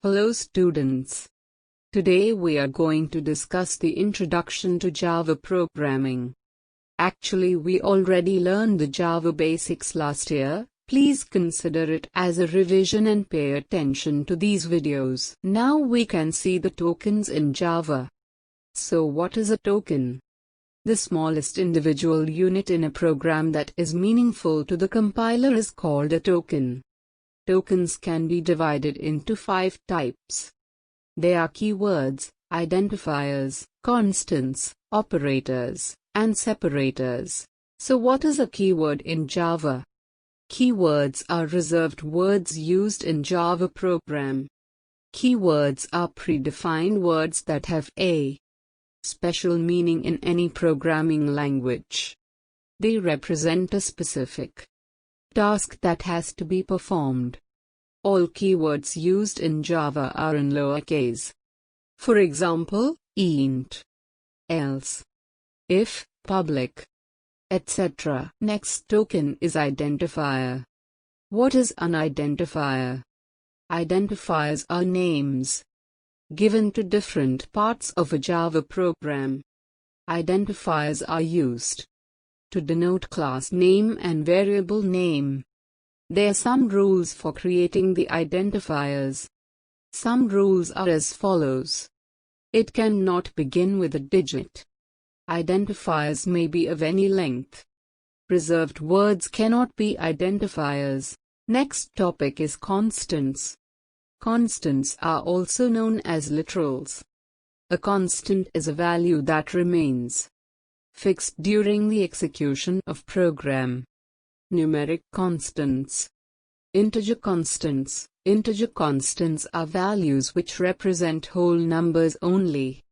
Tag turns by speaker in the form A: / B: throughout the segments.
A: Hello students. Today we are going to discuss the introduction to Java programming. Actually we already learned the Java basics last year. Please consider it as a revision and pay attention to these videos. Now we can see the tokens in Java. So what is a token? The smallest individual unit in a program that is meaningful to the compiler is called a token. Tokens can be divided into 5 types. They are keywords, identifiers, constants, operators, and separators. So what is a keyword in Java? Keywords are reserved words used in Java program. Keywords are predefined words that have a special meaning in any programming language. They represent a specific task that has to be performed. All keywords used in Java are in lowercase. For example, int, else, if, public, etc. Next token is identifier. What is an identifier? Identifiers are names given to different parts of a Java program. Identifiers are used to denote class name and variable name. There are some rules for creating the identifiers. Some rules are as follows. It cannot begin with a digit. Identifiers may be of any length. Reserved words cannot be identifiers. Next topic is constants. Constants are also known as literals. A constant is a value that remains fixed during the execution of program. Numeric constants. Integer constants. Integer constants are values which represent whole numbers only.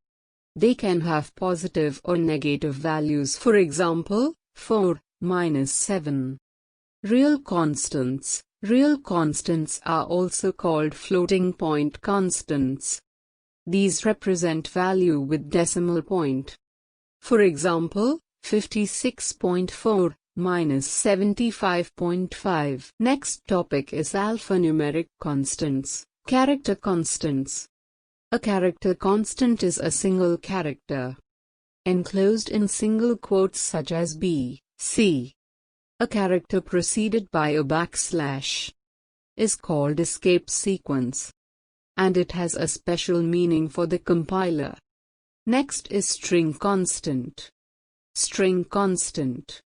A: They can have positive or negative values, for example, 4, -7. Real constants. Real constants are also called floating point constants. These represent value with decimal point. For example, 56.4 -75.5. Next topic is alphanumeric constants. Character constants. A character constant is a single character enclosed in single quotes such as B, C. A character preceded by a backslash is called escape sequence, and it has a special meaning for the compiler. Next is string constant. String constant.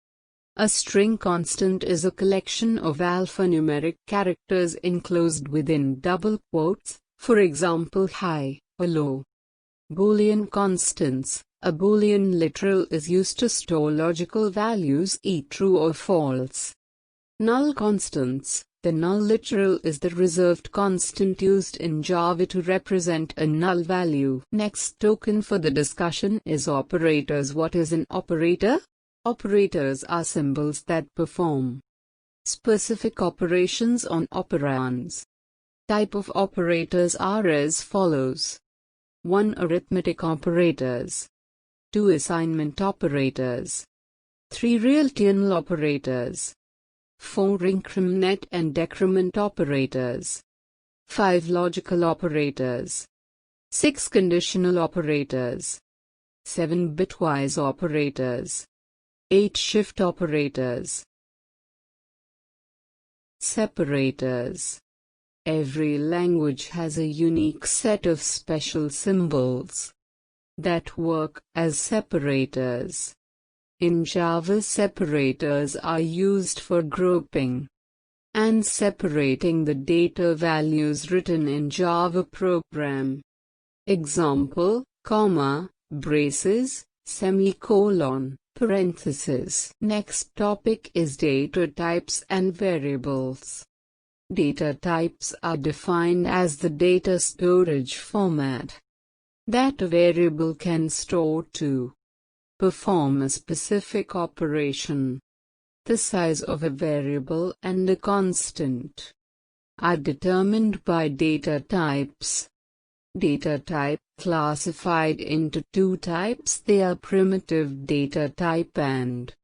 A: A string constant is a collection of alphanumeric characters enclosed within double quotes, for example hi, hello. Boolean constants. A Boolean literal is used to store logical values either true or false. Null constants. The null literal is the reserved constant used in Java to represent a null value. Next token for the discussion is operators. What is an operator? Operators are symbols that perform specific operations on operands. Type of operators are as follows. 1. Arithmetic operators. 2. Assignment operators. 3. Relational operators. 4. Increment and decrement operators. 5. Logical operators. 6. Conditional operators. 7. Bitwise operators. 8. Shift operators. Separators. Every language has a unique set of special symbols that work as separators. In Java, separators are used for grouping and separating the data values written in Java program. Example, comma, braces, semicolon, parenthesis. Next topic is data types and variables. Data types are defined as the data storage format that a variable can store to perform a specific operation. The size of a variable and a constant are determined by data types. Data type classified into 2 types. They are primitive data type and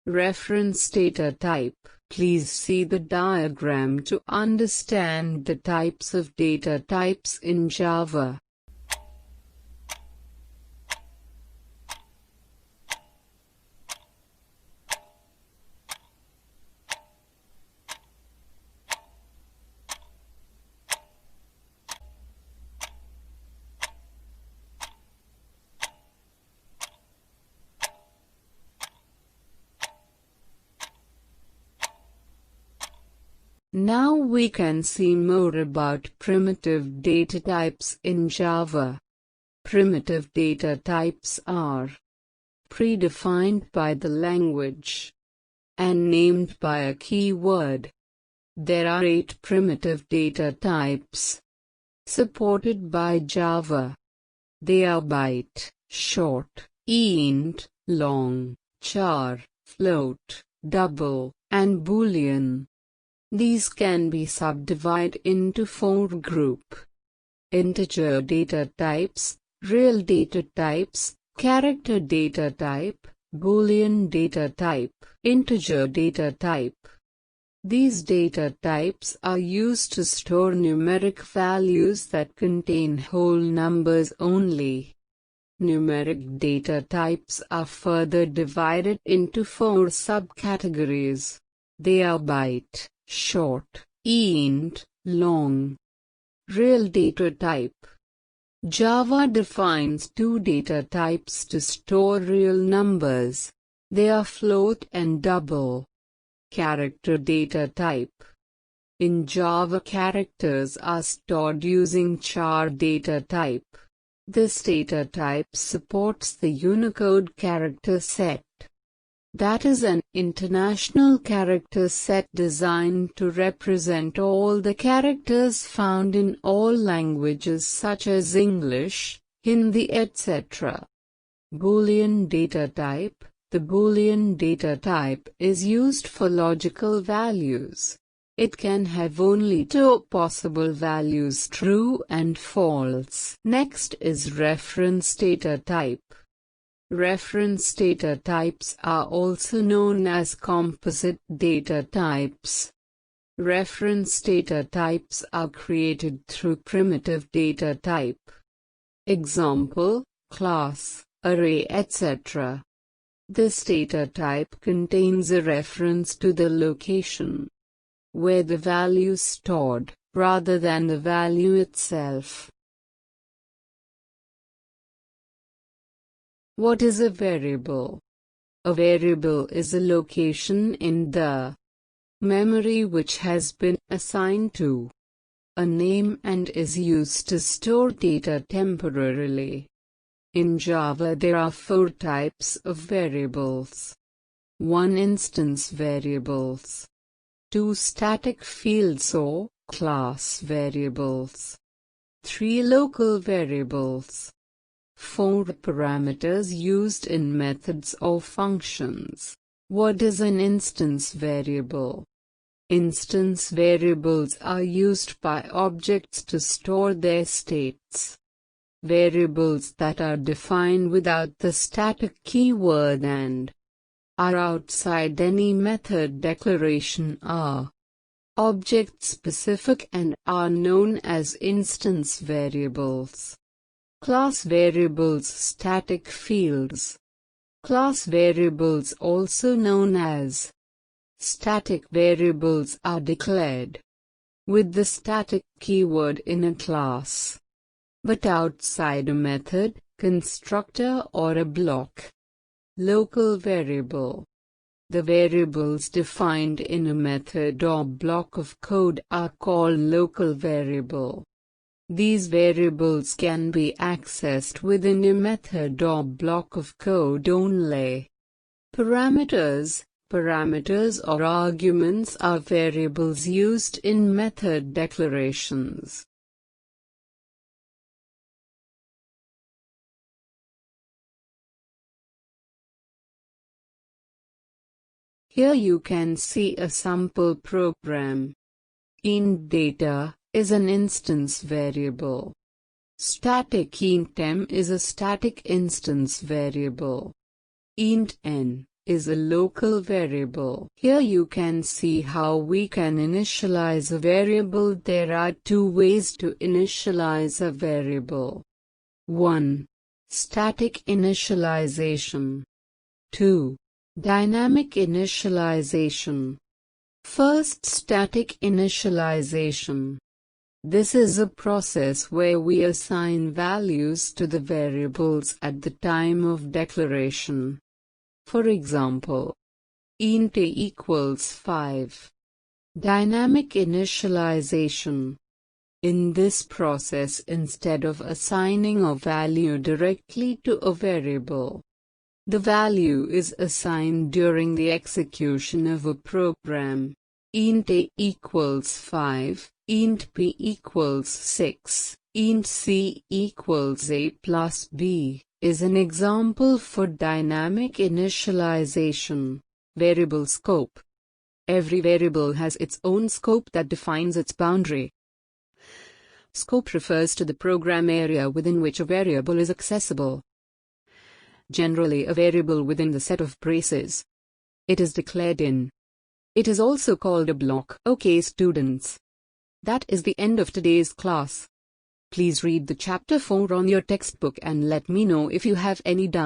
A: reference data type. Please see the diagram to understand the types of data types in Java. Now we can see more about primitive data types in Java. Primitive data types are predefined by the language and named by a keyword. There are 8 primitive data types supported by Java. They are byte, short, int, long, char, float, double, and boolean. These can be subdivided into 4 groups: integer data types, real data types, character data type, boolean data type, integer data type. These data types are used to store numeric values that contain whole numbers only. Numeric data types are further divided into 4 subcategories. They are byte, short, int, long. Real data type. Java defines 2 data types to store real numbers. They are float and double. Character data type. In Java, characters are stored using char data type. This data type supports the Unicode character set. That is an international character set designed to represent all the characters found in all languages such as English, Hindi, etc. Boolean data type. The Boolean data type is used for logical values. It can have only 2 possible values, true and false. Next is reference data type. Reference data types are also known as composite data types. Reference data types are created through primitive data type. Example, class, array, etc. This data type contains a reference to the location where the value is stored, rather than the value itself. What is a variable? A variable is a location in the memory which has been assigned to a name and is used to store data temporarily. In Java there are 4 types of variables. 1 instance variables. 2 static fields or class variables. 3 local variables. 4 parameters used in methods or functions. What is an instance variable? Instance variables are used by objects to store their states. Variables that are defined without the static keyword and are outside any method declaration are object-specific and are known as instance variables. Class variables, static fields. Class variables, also known as static variables, are declared with the static keyword in a class, but outside a method, constructor or a block. Local variable. The variables defined in a method or block of code are called local variable. These variables can be accessed within a method or block of code only. Parameters. Parameters or arguments are variables used in method declarations. Here you can see a sample program. Int data is an instance variable. Static int m is a static instance variable. Int n is a local variable. Here you can see how we can initialize a variable. There are two ways to initialize a variable. 1. Static initialization. 2. Dynamic initialization. First, static initialization. This is a process where we assign values to the variables at the time of declaration. For example, int a equals 5. Dynamic initialization. In this process, instead of assigning a value directly to a variable, the value is assigned during the execution of a program. Int a equals 5, int b equals 6, int c equals a plus b is an example for dynamic initialization. Variable scope. Every variable has its own scope that defines its boundary. Scope refers to the program area within which a variable is accessible. Generally a variable within the set of braces. It is declared in. It is also called a block. Okay students. That is the end of today's class. Please read the chapter 4 on your textbook and let me know if you have any doubt.